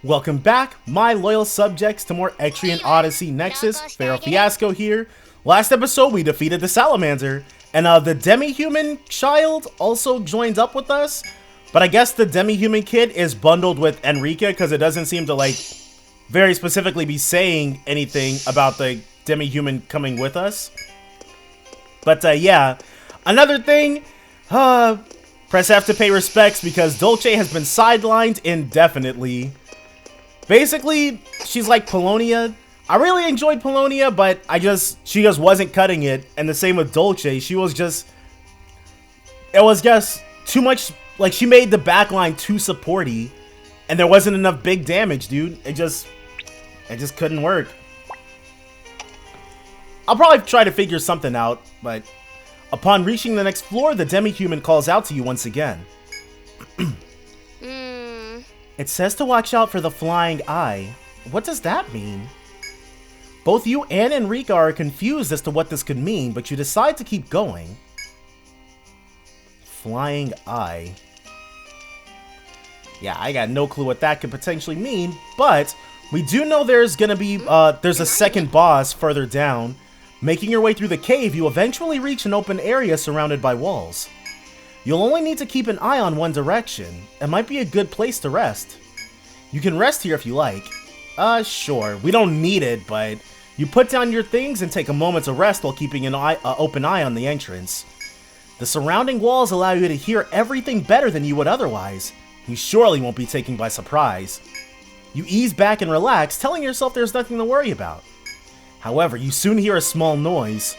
Welcome back, my loyal subjects, to more Etrian Odyssey Nexus. Pharaoh Fiasco here. Last episode, we defeated the Salamander, and the Demihuman child also joined up with us. But I guess the Demihuman kid is bundled with Enrica, because it doesn't seem to, like, very specifically be saying anything about the Demihuman coming with us. But, yeah. Another thing, press F to pay respects, because Dolce has been sidelined indefinitely. Basically, she's like Polonia. I really enjoyed Polonia, but she just wasn't cutting it. And the same with Dolce. It was just too much. Like, she made the backline too supporty, and there wasn't enough big damage, dude. It just couldn't work. I'll probably try to figure something out, but upon reaching the next floor, the Demihuman calls out to you once again. It says to watch out for the flying eye. What does that mean? Both you and Enrica are confused as to what this could mean, but you decide to keep going. Flying eye. Yeah, I got no clue what that could potentially mean, but we do know there's gonna be, there's a second boss further down. Making your way through the cave, you eventually reach an open area surrounded by walls. You'll only need to keep an eye on one direction. It might be a good place to rest. You can rest here if you like. Sure. We don't need it, but you put down your things and take a moment to rest while keeping an open eye on the entrance. The surrounding walls allow you to hear everything better than you would otherwise. You surely won't be taken by surprise. You ease back and relax, telling yourself there's nothing to worry about. However, you soon hear a small noise.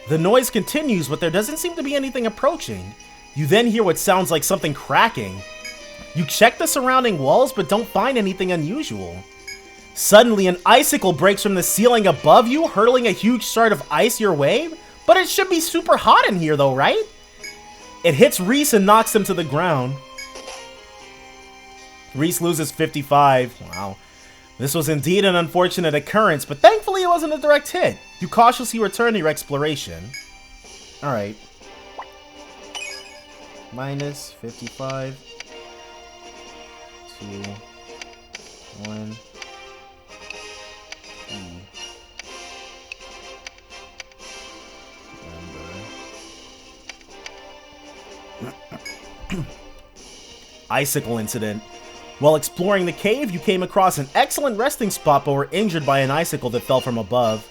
The noise continues, but there doesn't seem to be anything approaching. You then hear what sounds like something cracking. You check the surrounding walls, but don't find anything unusual. Suddenly, an icicle breaks from the ceiling above you, hurling a huge shard of ice your way. But it should be super hot in here, though, right? It hits Reese and knocks him to the ground. Reese loses 55. Wow. This was indeed an unfortunate occurrence, but thankfully it wasn't a direct hit. You cautiously return to your exploration. Alright. Minus 55. 2. 1. 3. Icicle incident. While exploring the cave, you came across an excellent resting spot but were injured by an icicle that fell from above.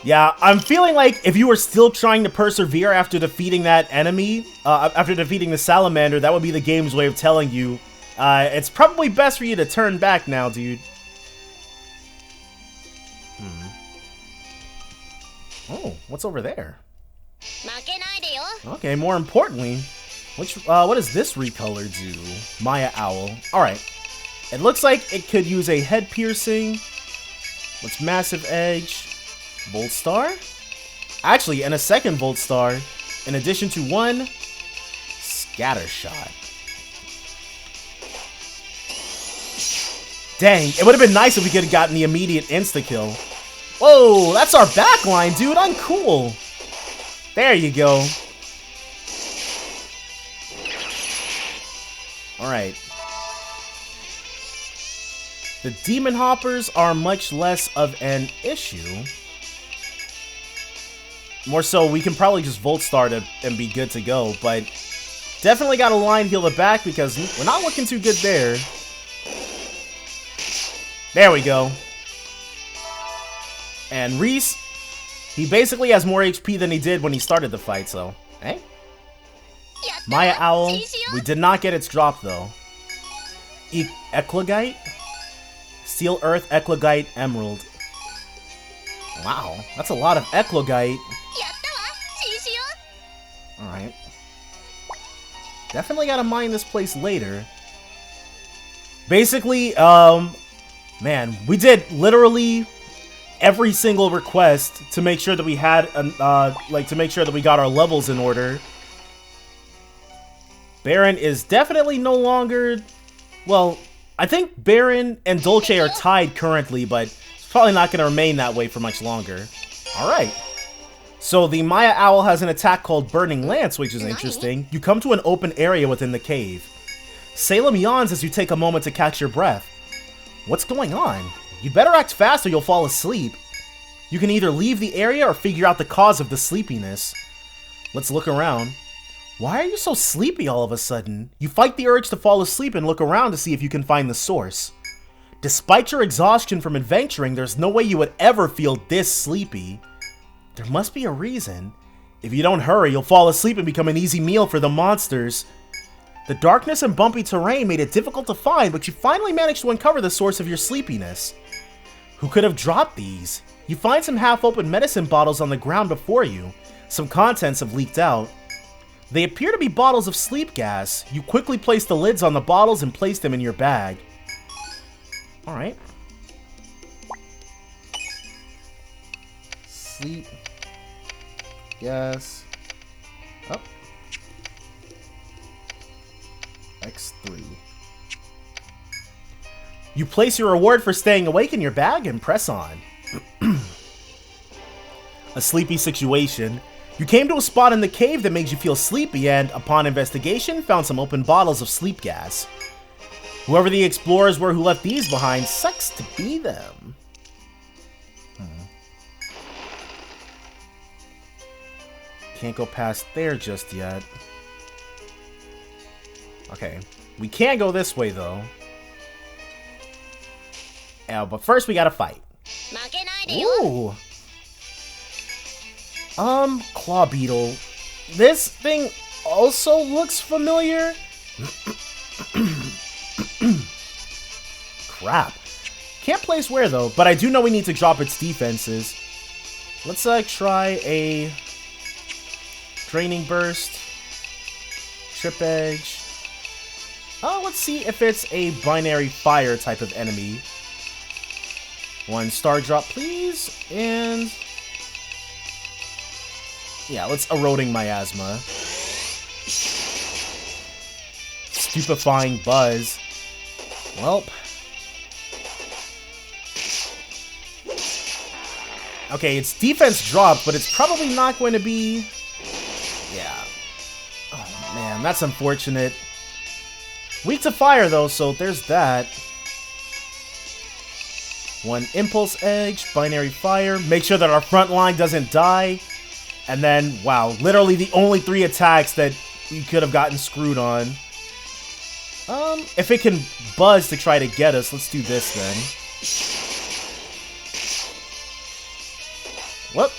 Yeah, I'm feeling like if you were still trying to persevere after defeating that enemy, after defeating the salamander, that would be the game's way of telling you, it's probably best for you to turn back now, dude. Oh, what's over there? Okay, more importantly, what does this recolor do? Maya Owl. Alright. It looks like it could use a head piercing. What's Massive Edge? Volt Star? Actually, and a second Volt Star, in addition to one Scatter Shot. Dang, it would have been nice if we could have gotten the immediate insta-kill. Whoa, that's our backline, dude. Uncool. There you go. Alright. The Demon Hoppers are much less of an issue. More so, we can probably just Volt Star and be good to go, but definitely got to line heal the back because we're not looking too good there. There we go. And Reese, he basically has more HP than he did when he started the fight, so, hey. Maya Owl, we did not get its drop though. Eclogite? Steel Earth, Eclogite, Emerald. Wow, that's a lot of Eclogite. Alright. Definitely gotta mine this place later. Basically, man, we did literally every single request to make sure that we had, to make sure that we got our levels in order. Baron is definitely no longer, well, I think Baron and Dolce are tied currently, but it's probably not going to remain that way for much longer. Alright. So the Maya Owl has an attack called Burning Lance, which is interesting. You come to an open area within the cave. Salem yawns as you take a moment to catch your breath. What's going on? You better act fast or you'll fall asleep. You can either leave the area or figure out the cause of the sleepiness. Let's look around. Why are you so sleepy all of a sudden? You fight the urge to fall asleep and look around to see if you can find the source. Despite your exhaustion from adventuring, there's no way you would ever feel this sleepy. There must be a reason. If you don't hurry, you'll fall asleep and become an easy meal for the monsters. The darkness and bumpy terrain made it difficult to find, but you finally managed to uncover the source of your sleepiness. Who could have dropped these? You find some half-open medicine bottles on the ground before you. Some contents have leaked out. They appear to be bottles of sleep gas. You quickly place the lids on the bottles and place them in your bag. Alright. Sleep gas. Up. X3. You place your reward for staying awake in your bag and press on. A sleepy situation. You came to a spot in the cave that made you feel sleepy and, upon investigation, found some open bottles of sleep gas. Whoever the explorers were who left these behind, sucks to be them. Can't go past there just yet. Okay, we can go this way though. Yeah, but first we gotta fight. Ooh. Claw beetle. This thing also looks familiar. Crap. Can't place where though, but I do know we need to drop its defenses. Let's try a draining burst, trip edge. Oh, let's see if it's a binary fire type of enemy. One star drop, please, and yeah, let's eroding miasma. Stupefying buzz. Welp. Okay, its defense dropped, but it's probably not going to be. Yeah. Oh man, that's unfortunate. Weak to fire though, so there's that. One impulse edge, binary fire. Make sure that our front line doesn't die. And then, wow, literally the only 3 attacks that we could have gotten screwed on. If it can buzz to try to get us, let's do this then. What?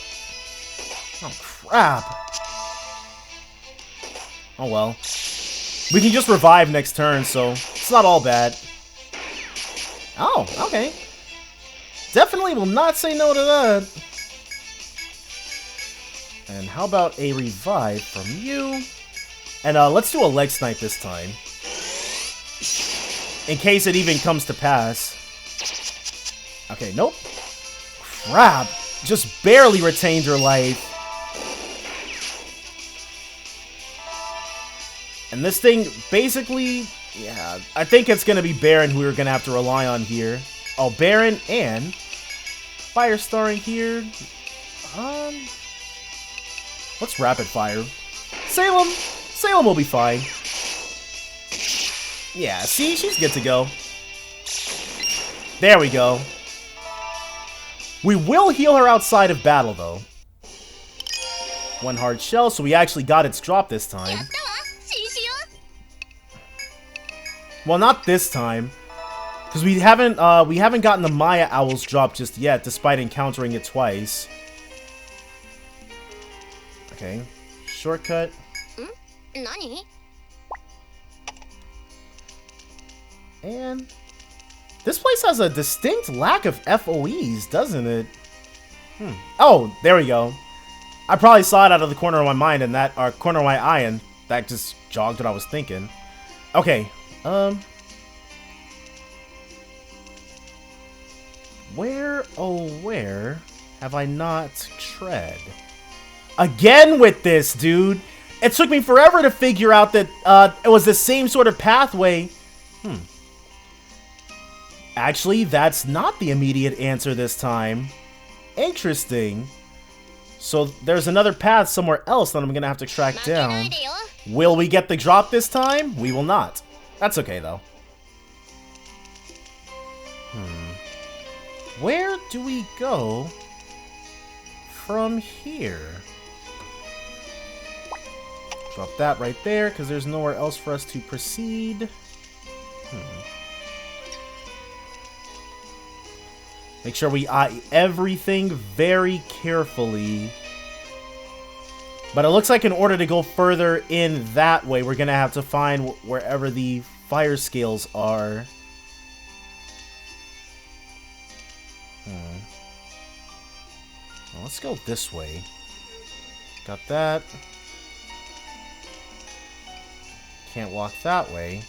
Oh, crap. Oh, well. We can just revive next turn, so it's not all bad. Oh, okay. Definitely will not say no to that. And how about a revive from you? And let's do a leg snipe this time. In case it even comes to pass. Okay, nope. Crap. Just barely retained her life. And this thing, basically, yeah, I think it's going to be Baron who we're going to have to rely on here. Oh, Baron and Fire Starring here. What's Rapid Fire? Salem! Salem will be fine. Yeah, see? She's good to go. There we go. We will heal her outside of battle, though. One hard shell, so we actually got its drop this time. Well, not this time. Because we haven't gotten the Maya Owl's drop just yet, despite encountering it twice. Okay. Shortcut. And this place has a distinct lack of FOEs, doesn't it? Oh, there we go. I probably saw it out of the corner of my mind and that, or corner of my eye, and that just jogged what I was thinking. Okay, where, oh where, have I not tread? Again with this, dude! It took me forever to figure out that, it was the same sort of pathway. Actually, that's not the immediate answer this time. Interesting. So there's another path somewhere else that I'm gonna have to track down. Will we get the drop this time? We will not. That's okay, though. Where do we go from here? Drop that right there, because there's nowhere else for us to proceed. Make sure we eye everything very carefully. But it looks like in order to go further in that way, we're going to have to find wherever the fire scales are. Well, let's go this way. Got that. Can't walk that way.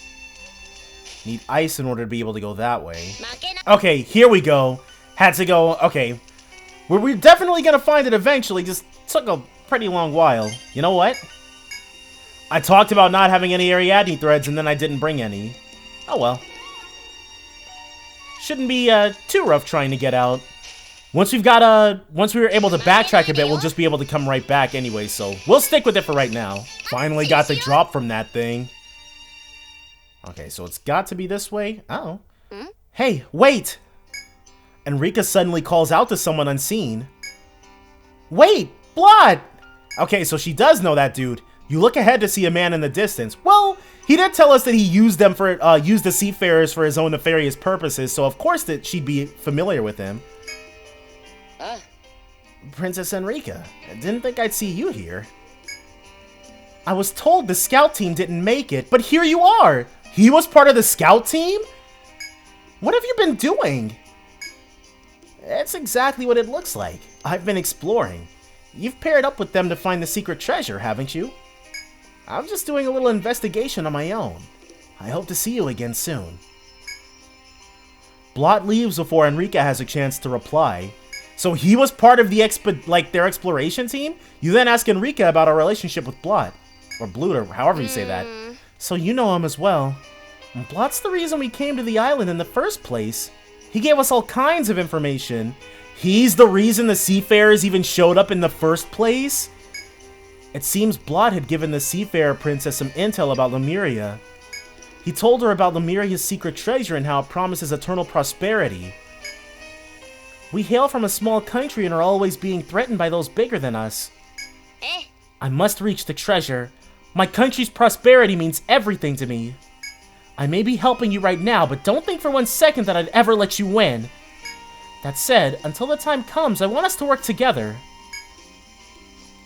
Need ice in order to be able to go that way. Okay, here we go. Had to go. Okay. We're definitely going to find it eventually. Just took a pretty long while. You know what? I talked about not having any Ariadne threads and then I didn't bring any. Oh well. Shouldn't be too rough trying to get out. Once we were able to backtrack a bit, we'll just be able to come right back anyway, so we'll stick with it for right now. Finally got the drop from that thing. Okay, so it's got to be this way. Oh. Hey, wait! Enrica suddenly calls out to someone unseen. Wait! Blot! Okay, so she does know that dude. You look ahead to see a man in the distance. Well, he did tell us that he used them for used the Seafarers for his own nefarious purposes, so of course that she'd be familiar with him. Princess Enrica, I didn't think I'd see you here. I was told the scout team didn't make it, but here you are! He was part of the scout team? What have you been doing? That's exactly what it looks like. I've been exploring. You've paired up with them to find the secret treasure, haven't you? I'm just doing a little investigation on my own. I hope to see you again soon. Blot leaves before Enrica has a chance to reply. So he was part of the their exploration team? You then ask Enrica about our relationship with Blot. Or Blute, or however you say that. So you know him as well. Blot's the reason we came to the island in the first place. He gave us all kinds of information. He's the reason the Seafarers even showed up in the first place? It seems Blot had given the Seafarer princess some intel about Lemuria. He told her about Lemuria's secret treasure and how it promises eternal prosperity. We hail from a small country and are always being threatened by those bigger than us. I must reach the treasure. My country's prosperity means everything to me. I may be helping you right now, but don't think for 1 second that I'd ever let you win. That said, until the time comes, I want us to work together.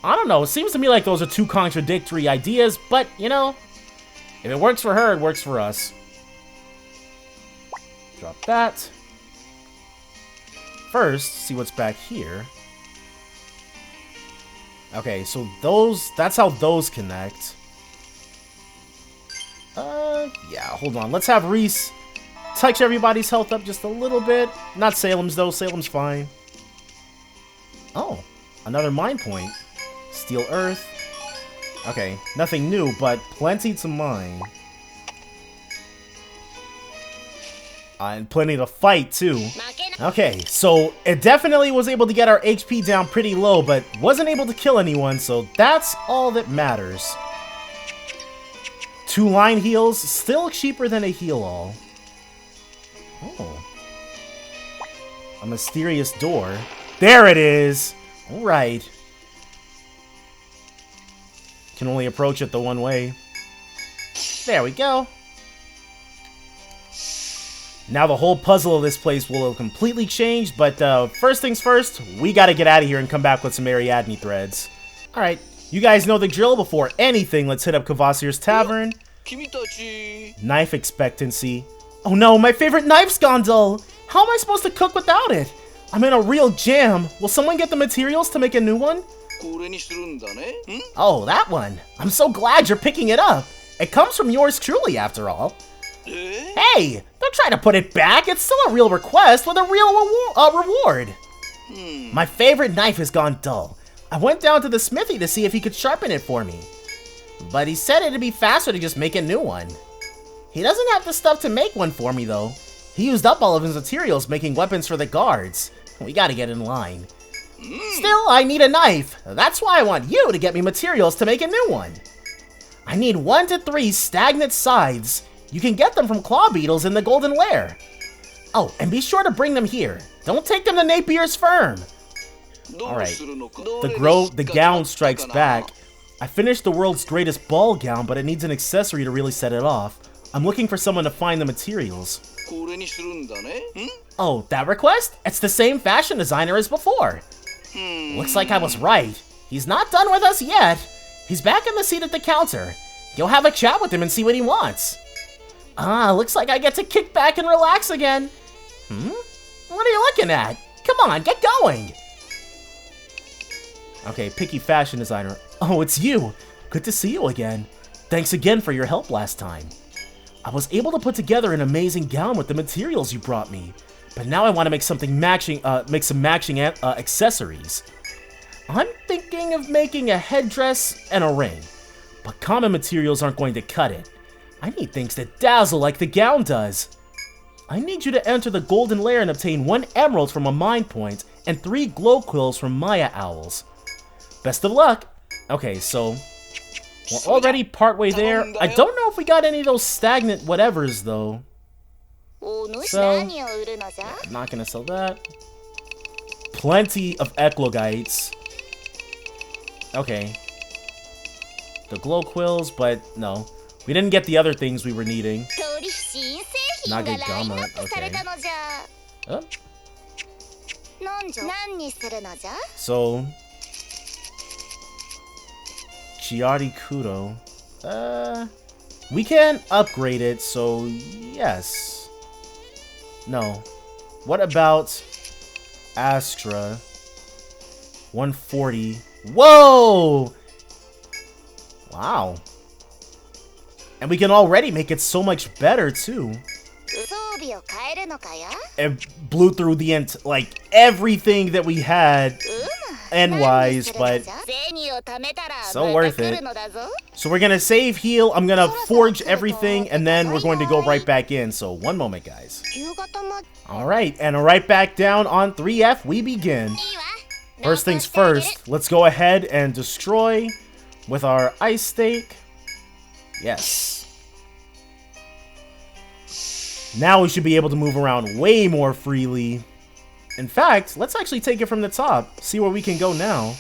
I don't know, it seems to me like those are two contradictory ideas, but, you know, if it works for her, it works for us. Drop that. First, see what's back here. Okay, so that's how those connect. Yeah, hold on. Let's have Reese touch everybody's health up just a little bit. Not Salem's, though. Salem's fine. Oh, another mine point. Steel Earth. Okay, nothing new, but plenty to mine. And plenty to fight, too. Okay, so it definitely was able to get our HP down pretty low, but wasn't able to kill anyone, so that's all that matters. 2 line heals, still cheaper than a heal-all. Oh. A mysterious door. There it is! Alright. Can only approach it the one way. There we go. Now the whole puzzle of this place will have completely changed, but first things first, we gotta get out of here and come back with some Ariadne threads. Alright, you guys know the drill. Before anything, let's hit up Kvasir's Tavern. Knife expectancy. Oh no, my favorite knife's gone dull! How am I supposed to cook without it? I'm in a real jam. Will someone get the materials to make a new one? Oh, that one. I'm so glad you're picking it up. It comes from yours truly, after all. Hey, don't try to put it back. It's still a real request with a real reward. My favorite knife has gone dull. I went down to the smithy to see if he could sharpen it for me. But he said it'd be faster to just make a new one. He doesn't have the stuff to make one for me, though. He used up all of his materials making weapons for the guards. We gotta get in line. Still, I need a knife. That's why I want you to get me materials to make a new one. I need 1 to 3 stagnant scythes, You can get them from claw beetles in the Golden Lair. Oh, and be sure to bring them here. Don't take them to Napier's firm. Alright. The gown strikes back. I finished the world's greatest ball gown, but it needs an accessory to really set it off. I'm looking for someone to find the materials. Oh, that request? It's the same fashion designer as before. Looks like I was right. He's not done with us yet. He's back in the seat at the counter. Go have a chat with him and see what he wants. Ah, looks like I get to kick back and relax again. What are you looking at? Come on, get going. Okay, picky fashion designer. Oh, it's you. Good to see you again. Thanks again for your help last time. I was able to put together an amazing gown with the materials you brought me, but now I want to make something matching. Make some matching accessories. I'm thinking of making a headdress and a ring, but common materials aren't going to cut it. I need things that dazzle like the gown does. I need you to enter the Golden Lair and obtain 1 emerald from a mine point and 3 glow quills from Maya owls. Best of luck. Okay, so we're already partway there. I don't know if we got any of those stagnant whatevers though. So, I'm not gonna sell that. Plenty of eclogites. Okay. The glow quills, but no. We didn't get the other things we were needing. Nagegama, okay. Oh. So, Chiari Kudo. We can upgrade it, so yes. No. What about Astra? 140. Whoa! Wow. And we can already make it so much better, too. It blew through the end, like, everything that we had end-wise, but so worth it. So we're gonna save, heal, I'm gonna forge everything, and then we're going to go right back in. So, one moment, guys. Alright, and right back down on 3F, we begin. First things first, let's go ahead and destroy with our ice stake. Yes. Now we should be able to move around way more freely. In fact, let's actually take it from the top. See where we can go now.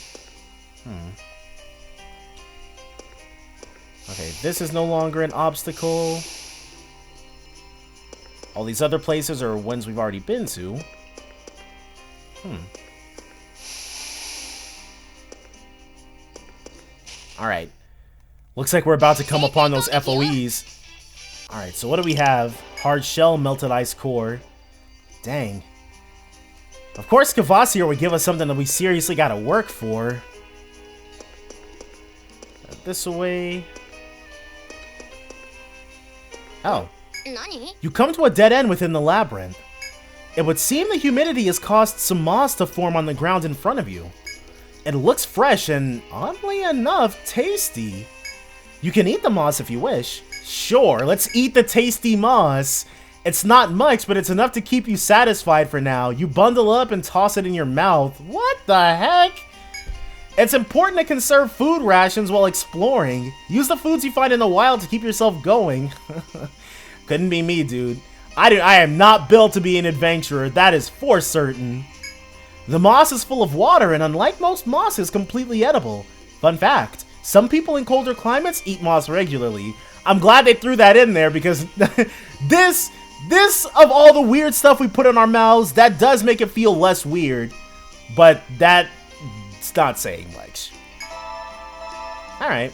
Okay, this is no longer an obstacle. All these other places are ones we've already been to. Alright. Looks like we're about to come upon those FOEs. Alright, so what do we have? Hard shell, melted ice core. Dang. Of course, Kvasir would give us something that we seriously gotta work for. This away. Oh. You come to a dead end within the labyrinth. It would seem the humidity has caused some moss to form on the ground in front of you. It looks fresh and, oddly enough, tasty. You can eat the moss if you wish. Sure, let's eat the tasty moss. It's not much, but it's enough to keep you satisfied for now. You bundle up and toss it in your mouth. What the heck? It's important to conserve food rations while exploring. Use the foods you find in the wild to keep yourself going. Couldn't be me, dude. I am not built to be an adventurer, that is for certain. The moss is full of water, and unlike most moss, is completely edible. Fun fact, some people in colder climates eat moss regularly. I'm glad they threw that in there, because this, of all the weird stuff we put in our mouths, that does make it feel less weird. But that's not saying much. Alright.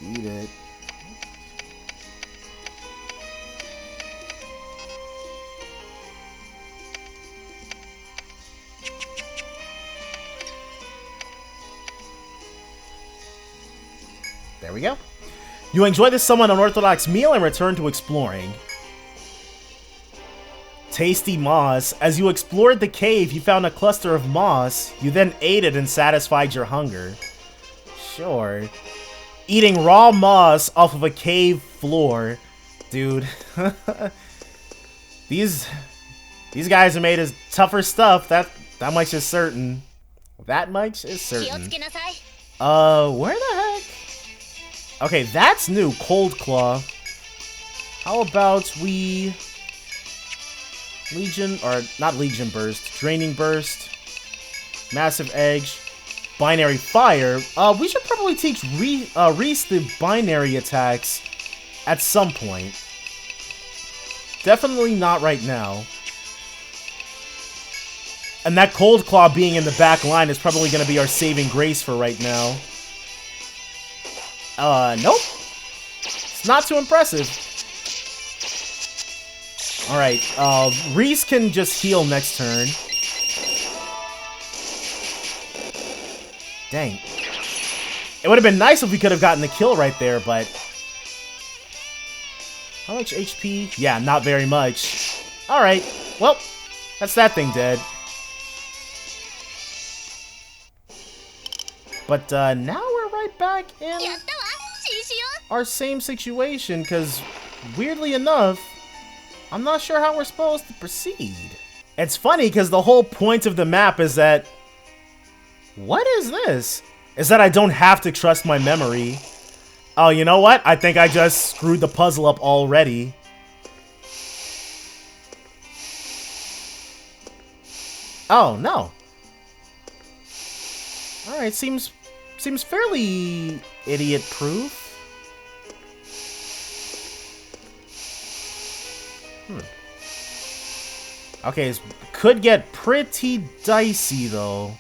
Eat it. There we go. You enjoy this somewhat unorthodox meal and return to exploring. Tasty moss. As you explored the cave, you found a cluster of moss. You then ate it and satisfied your hunger. Sure. Eating raw moss off of a cave floor. Dude. These guys are made of tougher stuff. That much is certain. That much is certain. Where the heck? Okay, that's new. Cold Claw. How about we... Legion, or not Legion Burst. Draining Burst. Massive Edge. Binary Fire. We should probably teach Reese the binary attacks at some point. Definitely not right now. And that Cold Claw being in the back line is probably going to be our saving grace for right now. Nope. It's not too impressive. Alright, Reese can just heal next turn. Dang. It would have been nice if we could have gotten the kill right there, but... How much HP? Yeah, not very much. Alright, well, that's that thing dead. But, now we're right back in our same situation, because, weirdly enough, I'm not sure how we're supposed to proceed. It's funny, because the whole point of the map is that... What is this? Is that I don't have to trust my memory. Oh, you know what? I think I just screwed the puzzle up already. Oh, no. Alright, seems fairly idiot-proof. Okay, it could get pretty dicey, though.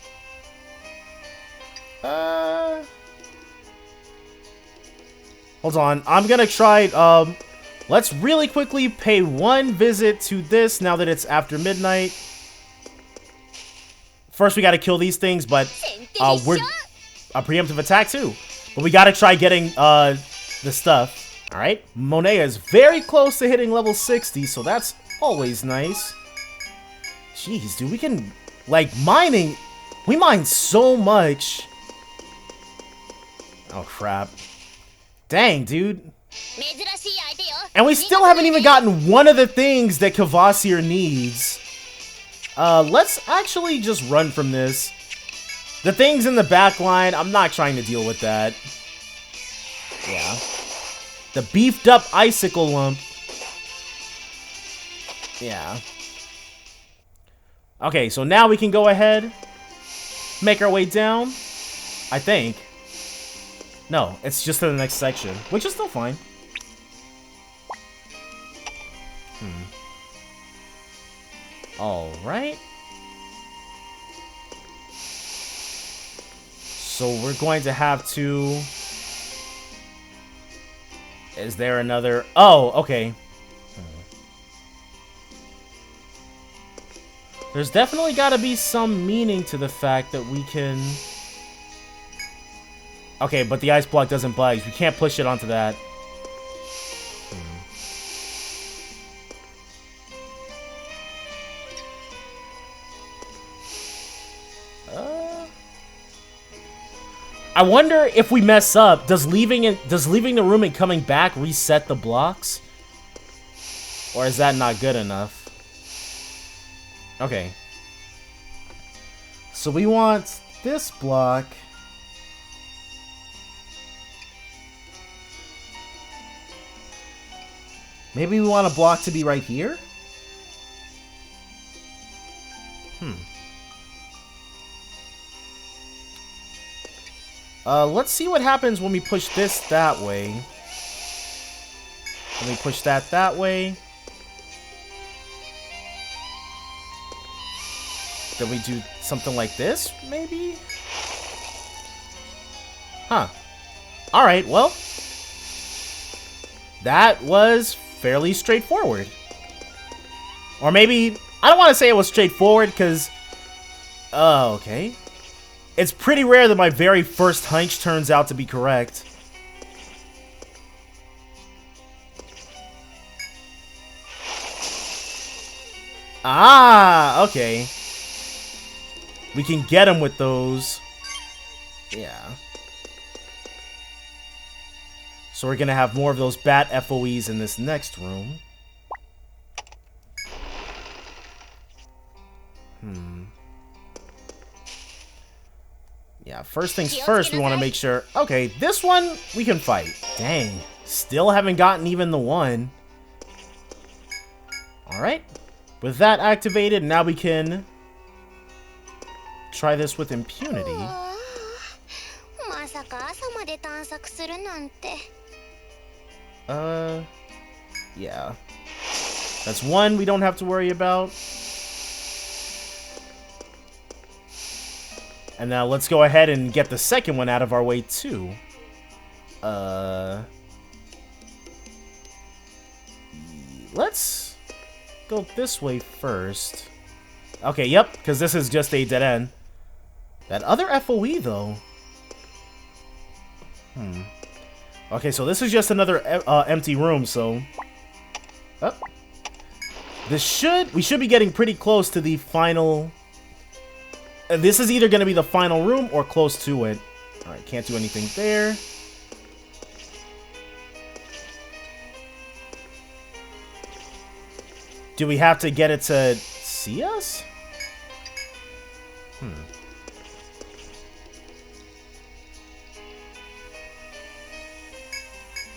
Hold on. I'm gonna try, let's really quickly pay one visit to this now that it's after midnight. First, we gotta kill these things, but, we're a preemptive attack, too. But we gotta try getting, the stuff. Alright, Monet is very close to hitting level 60, so that's always nice. Jeez, dude, we can, like, mining, we mine so much. Oh, crap. Dang, dude. And we still haven't even gotten one of the things that Kvasir needs. Let's actually just run from this. The things in the back line, I'm not trying to deal with that. Yeah. The beefed up icicle lump. Yeah. Okay, so now we can go ahead, make our way down, I think. No, it's just to the next section, which is still fine. Alright. So we're going to have to... Is there another... Oh, okay. There's definitely got to be some meaning to the fact that we can... Okay, but the ice block doesn't budge. We can't push it onto that. I wonder if we mess up, does leaving the room and coming back reset the blocks? Or is that not good enough? Okay. So we want this block. Maybe we want a block to be right here? Let's see what happens when we push this that way. When we push that way. Then we do something like this, maybe? Huh. Alright, well. That was fairly straightforward. Or maybe... I don't want to say it was straightforward, because... Oh, okay. It's pretty rare that my very first hunch turns out to be correct. Ah, okay. We can get him with those. Yeah. So we're gonna have more of those bat FOEs in this next room. Yeah, first things first, we want to make sure... Okay, this one, we can fight. Dang. Still haven't gotten even the one. Alright. With that activated, now we can... try this with impunity. Yeah. That's one we don't have to worry about. And now let's go ahead and get the second one out of our way, too. Let's go this way first. Okay, yep, because this is just a dead end. That other FOE, though. Okay, so this is just another empty room, so... Oh. We should be getting pretty close to the final... This is either going to be the final room or close to it. Alright, can't do anything there. Do we have to get it to see us?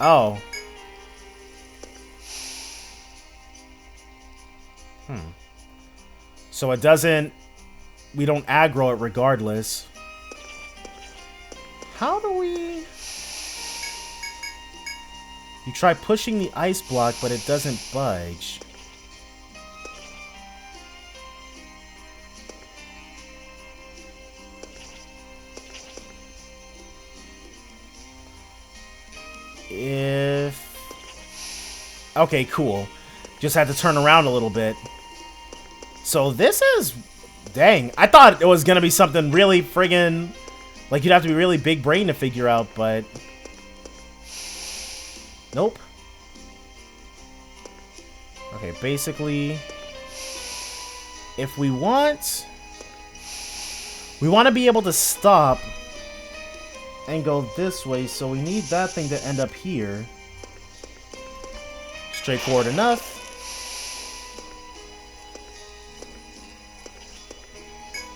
Oh. So it doesn't... We don't aggro it regardless. How do we... You try pushing the ice block, but it doesn't budge. Okay, cool. Just had to turn around a little bit. So this is... Dang, I thought it was gonna be something really friggin'... Like, you'd have to be really big brain to figure out, but... Nope. Okay, basically... If we want... We want to be able to stop... And go this way, so we need that thing to end up here. Straightforward enough.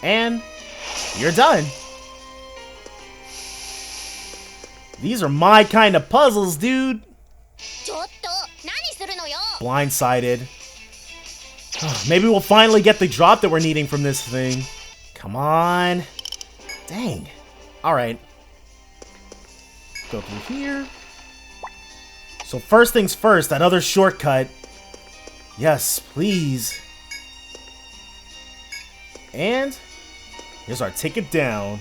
And you're done. These are my kind of puzzles, dude. Blindsided. Maybe we'll finally get the drop that we're needing from this thing. Come on. Dang. Alright. Go through here. So first things first, that other shortcut. Yes, please. And here's our ticket down.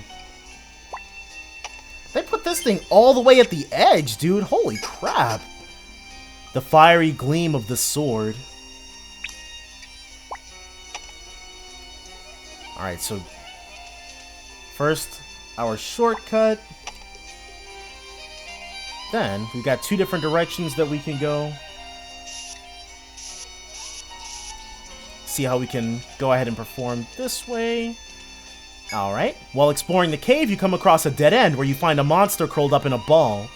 They put this thing all the way at the edge, dude. Holy crap. The fiery gleam of the sword. Alright, so first, our shortcut. Then, we've got two different directions that we can go. See how we can go ahead and perform this way. Alright. While exploring the cave, you come across a dead end where you find a monster curled up in a ball.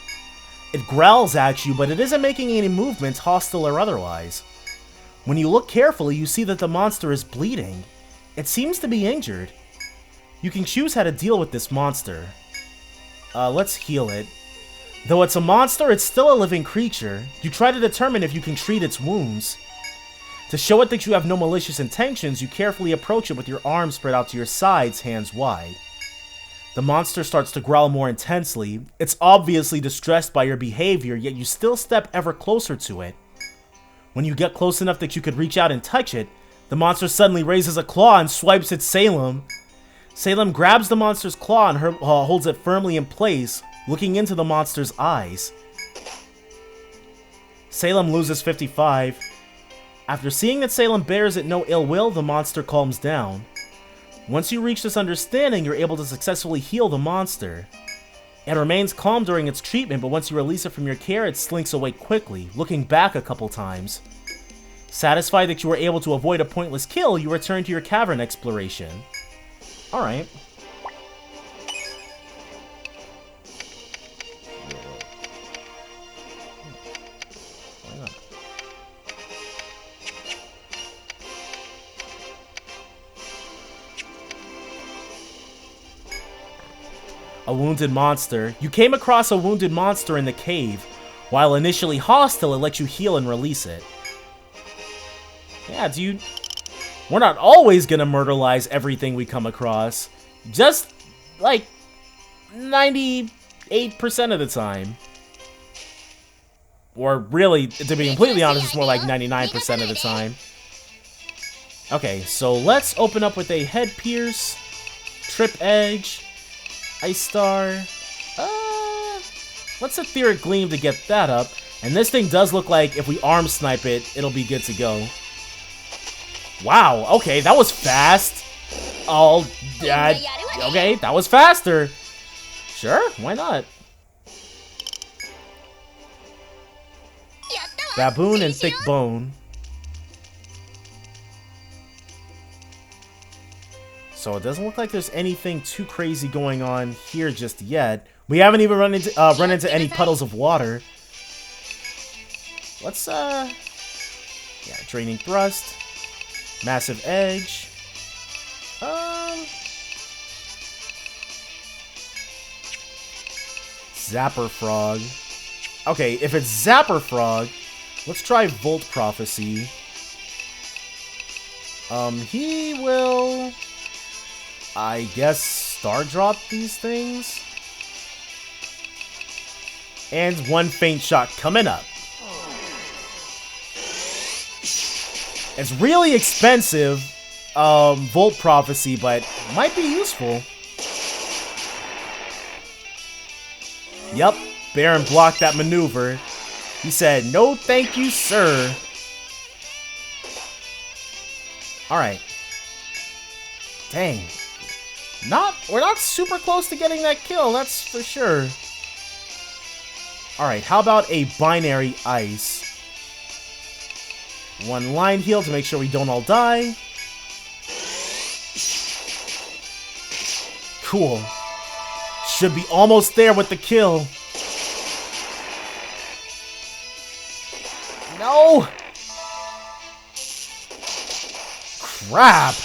It growls at you, but it isn't making any movements, hostile or otherwise. When you look carefully, you see that the monster is bleeding. It seems to be injured. You can choose how to deal with this monster. Let's heal it. Though it's a monster, it's still a living creature. You try to determine if you can treat its wounds. To show it that you have no malicious intentions, you carefully approach it with your arms spread out to your sides, hands wide. The monster starts to growl more intensely. It's obviously distressed by your behavior, yet you still step ever closer to it. When you get close enough that you could reach out and touch it, the monster suddenly raises a claw and swipes at Salem. Salem grabs the monster's claw and holds it firmly in place, looking into the monster's eyes. Salem loses 55. After seeing that Salem bears it no ill will, the monster calms down. Once you reach this understanding, you're able to successfully heal the monster. It remains calm during its treatment, but once you release it from your care, it slinks away quickly, looking back a couple times. Satisfied that you were able to avoid a pointless kill, you return to your cavern exploration. Alright. A wounded monster. You came across a wounded monster in the cave. While initially hostile, it lets you heal and release it. Yeah, dude. We're not always gonna murderlize everything we come across. Just, like, 98% of the time. Or really, to be completely honest, it's more like 99% of the time. Okay, so let's open up with a Head Pierce, Trip Edge, Ice Star. Let's Etheric Gleam to get that up. And this thing does look like if we arm snipe it, it'll be good to go. Wow, okay, that was fast. Oh, okay, that was faster. Sure, why not? Baboon and Thick Bone. So it doesn't look like there's anything too crazy going on here just yet. We haven't even run into any puddles of water. Let's yeah, Draining Thrust, Massive Edge. Zapper Frog. Okay, if it's Zapper Frog, let's try Volt Prophecy. He will, I guess, Star Drop these things. And one Faint Shot coming up. It's really expensive, Volt Prophecy, but might be useful. Yep, Baron blocked that maneuver. He said, "No thank you, sir." Alright. Dang. We're not super close to getting that kill, that's for sure. Alright, how about a Binary Ice? One line heal to make sure we don't all die. Cool. Should be almost there with the kill. No! Crap!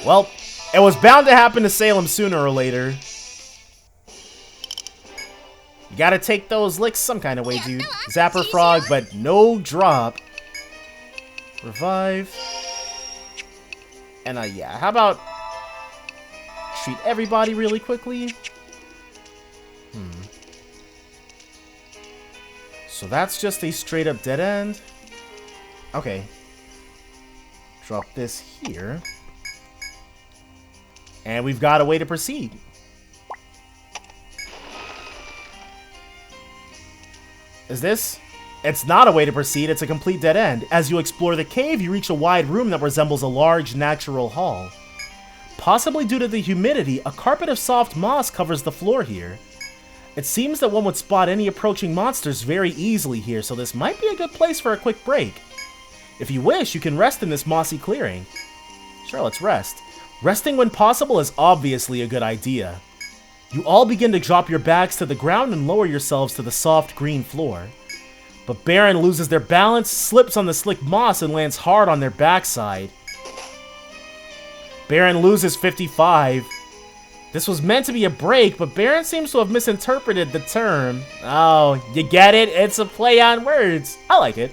Well, it was bound to happen to Salem sooner or later. You gotta take those licks some kind of way, dude. Zapper Frog, but no drop. Revive. And yeah, how about treat everybody really quickly? So that's just a straight up dead end. Okay. Drop this here. And we've got a way to proceed. Is this? It's not a way to proceed, it's a complete dead end. As you explore the cave, you reach a wide room that resembles a large natural hall. Possibly due to the humidity, a carpet of soft moss covers the floor here. It seems that one would spot any approaching monsters very easily here, so this might be a good place for a quick break. If you wish, you can rest in this mossy clearing. Sure, let's rest. Resting when possible is obviously a good idea. You all begin to drop your bags to the ground and lower yourselves to the soft green floor. But Baron loses their balance, slips on the slick moss, and lands hard on their backside. Baron loses 55. This was meant to be a break, but Baron seems to have misinterpreted the term. Oh, you get it? It's a play on words. I like it.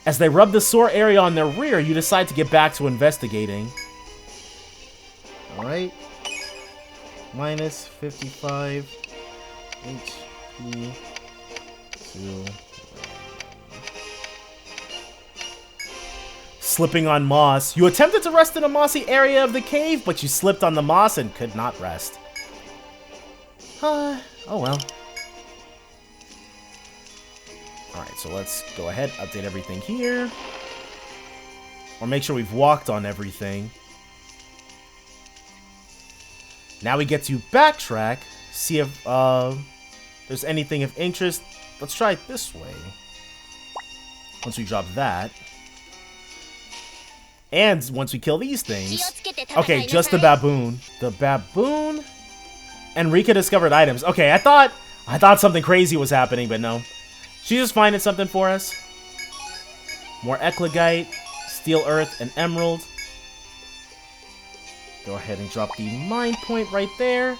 As they rub the sore area on their rear, you decide to get back to investigating. Alright. Minus 55 HP to... Slipping on moss. You attempted to rest in a mossy area of the cave, but you slipped on the moss and could not rest. Oh well. Alright, so let's go ahead, update everything here. Or make sure we've walked on everything. Now we get to backtrack, see if there's anything of interest. Let's try it this way. Once we drop that. And once we kill these things. Okay, just the baboon. The baboon. And Rika discovered items. Okay, I thought something crazy was happening, but no. She's just finding something for us. More Eclogite, Steel Earth, and Emerald. Go ahead and drop the mind point right there.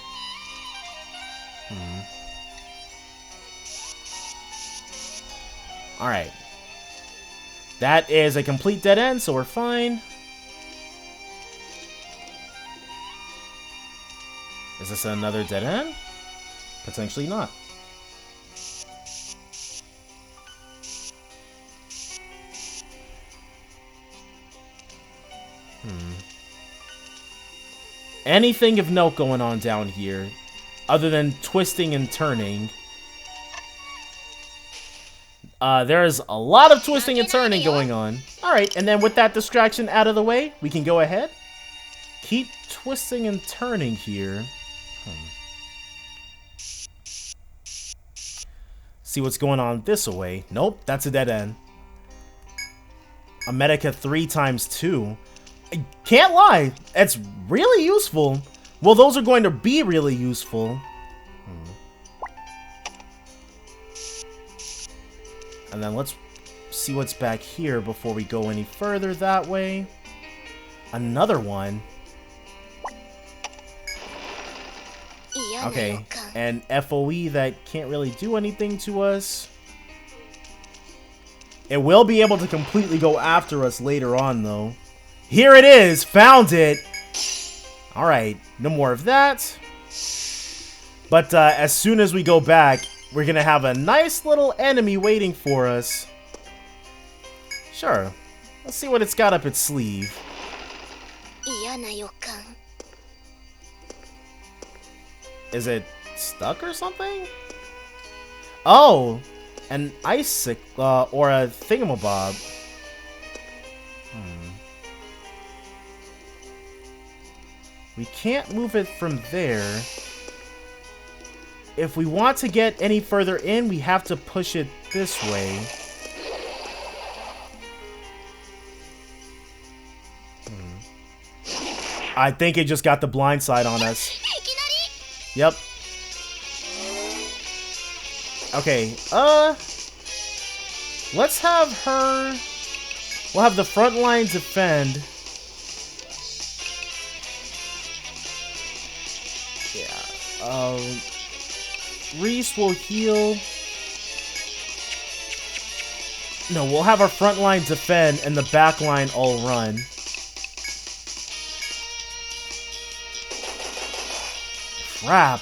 Alright. That is a complete dead end, so we're fine. Is this another dead end? Potentially not. Anything of note going on down here, other than twisting and turning. There's a lot of twisting and turning going on. Alright, and then with that distraction out of the way, we can go ahead. Keep twisting and turning here. See what's going on this way. Nope, that's a dead end. A Medica 3 times 2. I can't lie, it's really useful. Well, those are going to be really useful. And then let's see what's back here before we go any further that way. Another one. Okay, and FOE that can't really do anything to us. It will be able to completely go after us later on, though. Here it is! Found it! Alright, no more of that. But as soon as we go back, we're gonna have a nice little enemy waiting for us. Sure. Let's see what it's got up its sleeve. Is it stuck or something? Oh! An icicle, or a thingamabob. We can't move it from there. If we want to get any further in, we have to push it this way. I think it just got the blind side on us. Yep. Okay, let's have her... We'll have the front line defend. Yeah, Reese will heal. No, we'll have our front line defend and the back line all run. Crap.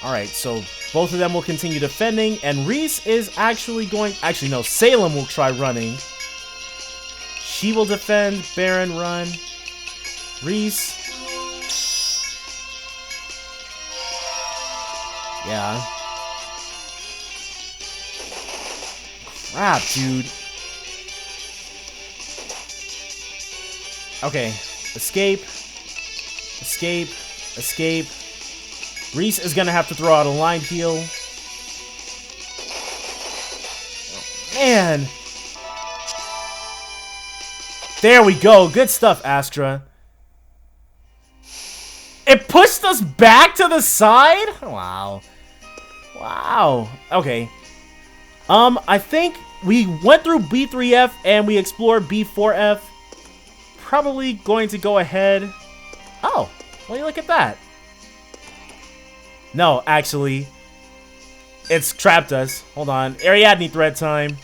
Alright, so both of them will continue defending, and Reese is actually going... Actually, no, Salem will try running. She will defend, Baron run. Reese. Yeah. Crap, dude. Okay. Escape. Escape. Escape. Reese is gonna have to throw out a line heal. Man. There we go. Good stuff, Astra. It pushed us back to the side? Wow. Wow. Okay. I think we went through B3F and we explored B4F. Probably going to go ahead. Oh, well, you look at that. No, actually, it's trapped us. Hold on. Ariadne threat time.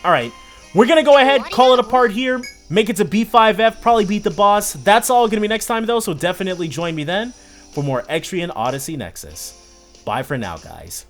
Alright. We're going to go ahead, call it apart here. Make it to B5F, probably beat the boss. That's all going to be next time, though, so definitely join me then for more Etrian Odyssey Nexus. Bye for now, guys.